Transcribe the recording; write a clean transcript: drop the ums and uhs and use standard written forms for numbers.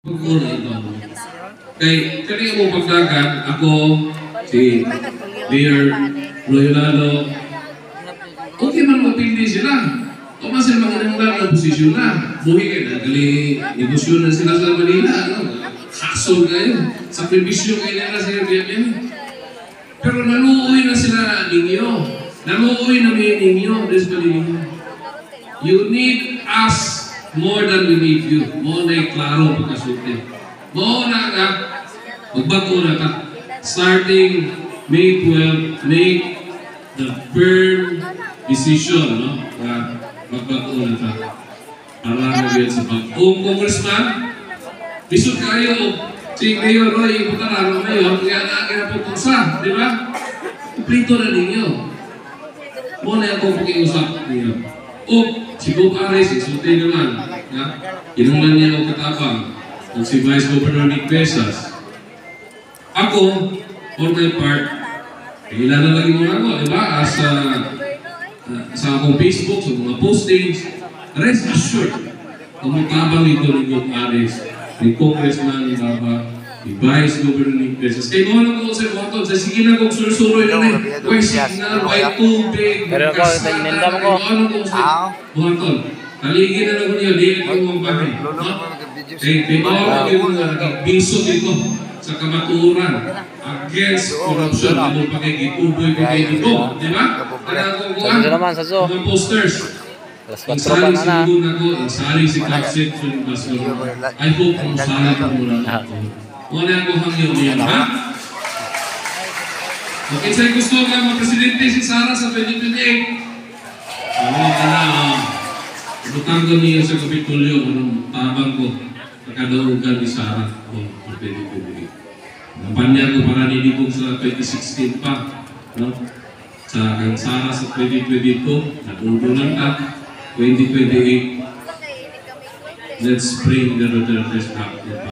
Una ito. Kay kanina mo pagdagan, ako, si Mayor Loyolado, okay man mapindi sila. O man sila mga nanglang ng posisyon na. Buhi kayo na, gali negosyo na sila sa Manila. Hassle kayo. Sakripisyo kayo nila sa Airbnb. Pero naluoy na sila ninyo. Naluoy na ninyo. Des pa ninyo. You need us more than we need you. Mo na klaro pagkasulti. Mo na ka, magbago na ka. Starting May 12, make the firm decision, no? Magbago na ka. Para magiging sa pag. Kung congressman, bisod kayo, si Mayor Roy, iputararo Mayor, kaya na po sa, di ba? Kumplito na ninyo. Mo na ako pakiusap ninyo. O, si Bob Ares, isulti naman. Inulan niya ang katapang. Kung si Vice Governor Nick Pesas. Ako, for my part, ilan na lagi mo ako, di ba? Sa akong Facebook, sa mga postings, rest assured, kung matabang ito ni Bob Ares, ni Congressman ni Baba, ni Vice Governor Nick Pesas. Kaya mo na ko sa bottom, sa sige na kong surusuroy na rin. May signal, may tubig, may kasana, may ano ko sa bottom. Kaligin na lang ko niyo, di ko mong bahay. Kaya bawang yung biso dito sa kamaturan against corruption na mong pakikituboy ko kayo dito. Di ba? Kaya kung mga posters, ang sari si Ligon ako, ang sari si Kapsit, I hope kung sari ko muna ako. Muna ako hangyo niyan, ha? Okay, sa'yo gusto nga mga presidente si Sara sa 2028. Ano ka na, butang ko niya sa Kapitulyo, anong tabang ko, pagkadaugan ni Sara ko sa 2028. Nampanya ko para nilibog sa 2016 pa, no? Sa kang Sara sa 2022, nagugunan ka, 2028, let's bring the Duterte's back.